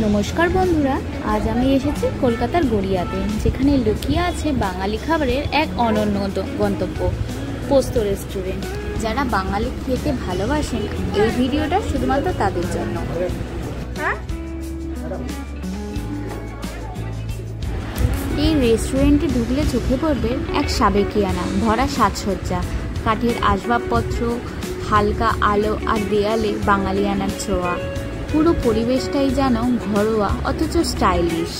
নমস্কার বন্ধুরা, আজ আমি এসেছি কলকাতার গড়িয়াতে, যেখানে লুকিয়ে আছে বাঙালি খাবারের এক অনন্য গন্তব্য পোস্ত রেস্টুরেন্ট। যারা বাঙালি খেতে ভালোবাসেন, এই ভিডিওটা শুধুমাত্র তাদের জন্য। এই রেস্টুরেন্টে ঢুকলে চোখে পড়বে এক সাবেকিয়ানা ভরা সাজসজ্জা, কাঠের আসবাবপত্র, হালকা আলো আর দেয়ালে বাঙালিয়ানার ছোঁয়া। পুরো পরিবেশটাই যেন ঘরোয়া অথচ স্টাইলিশ।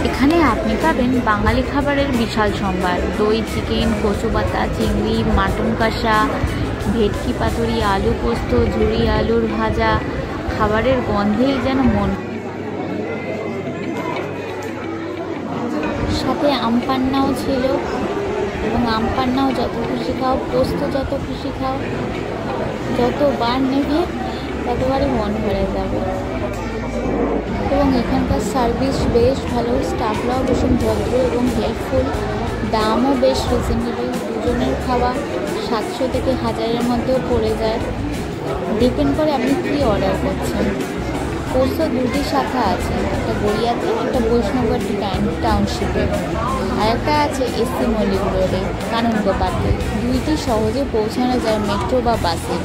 এখানে আপনি পাবেন বাঙালি খাবারের বিশাল সম্ভার। দই, চিকেন, কচু পাতা, চিংড়ি, মাটন কষা, ভেটকি পাতুরি, আলু পোস্ত, ঝুরি আলুর ভাজা। খাবারের গন্ধেই যেন মন। সাথে আম পান্নাও ছিল, এবং আম পান্নাও যত খুশি খাও, পোস্ত যত খুশি খাও, যতবার নেবে ততবারই মন ভরে যাবে। এবং এখানকার সার্ভিস বেশ ভালো, স্টাফরাও ভীষণ ভদ্র এবং হেল্পফুল। দামও বেশ রিজনেবল, দুজনের খাওয়া 700 থেকে 1000-এর মধ্যেও পড়ে যায়। ডিপেন্ড করে আপনি কী অর্ডার করছেন। পোস্ত দুটি শাখা আছে, একটা গড়িয়াতে, একটা বৈষ্ণববাটি টাউনশিপে, আর একটা আছে এসসি মল্লিক রোডে কাননগোপাতে। দুইটি সহজে পৌঁছানো যায় মেট্রো বা বাসে।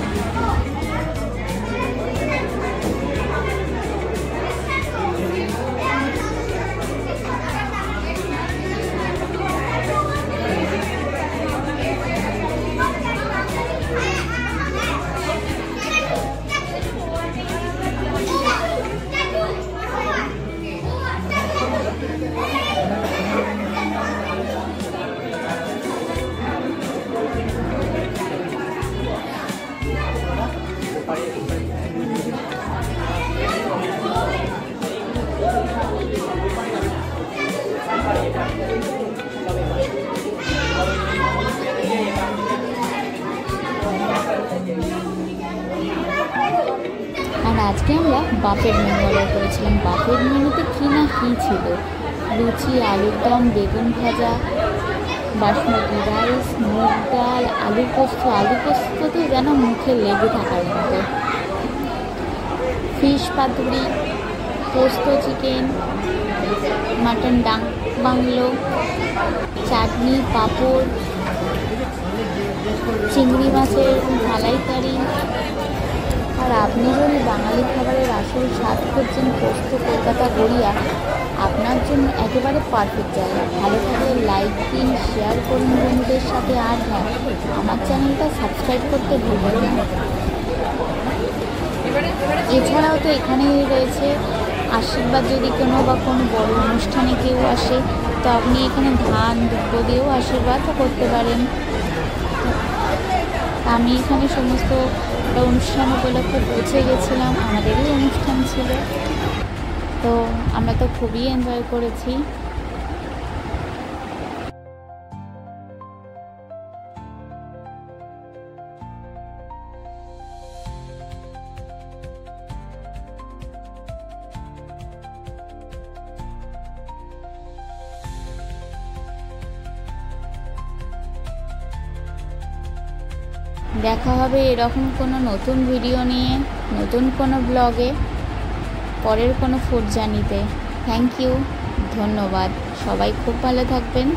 আর আজকে আমরা বাফেট মেনু অর্ডার করেছিলাম। বাফেট মেনুতে কী না কী ছিল! লুচি, আলুর দম, বেগুন ভাজা, বাসমতি রাইস, মুগ ডাল, আলু পোস্ত। আলু পোস্ততে যেন মুখে লেগে থাকার মতো। ফিশ পাতুরি, পোস্ত চিকেন, মাটন বাংলো, চাটনি, পাঁপড়, চিংড়ি মাছের মালাইকারি। আর আপনি যদি বাঙালি খাবারের আসল স্বাদ করছেন, পোস্ত কলকাতা গড়িয়া আপনার জন্য একেবারে পারফেক্ট জায়গা। ভালো থাকলে লাইক দিন, শেয়ার করুন বন্ধুদের সাথে। আর হ্যাঁ, আমার চ্যানেলটা সাবস্ক্রাইব করতে ভুলবেন না। এছাড়াও তো এখানেই রয়েছে আশীর্বাদ। যদি কোনো বড় অনুষ্ঠানে কেউ আসে, তো আপনি এখানে ধান দুব্য দিয়েও আশীর্বাদও করতে পারেন। আমি এখানে সমস্ত অনুষ্ঠান উপলক্ষে পৌঁছে গেছিলাম, আমাদেরই অনুষ্ঠান ছিল, তো আমরা তো খুবই এনজয় করেছি। দেখা হবে এরকম কোনো নতুন ভিডিও নিয়ে, নতুন কোনো ব্লগে, পরের কোনো ফুড জার্নিতে। থ্যাংক ইউ, ধন্যবাদ। সবাই খুব ভালো থাকবেন।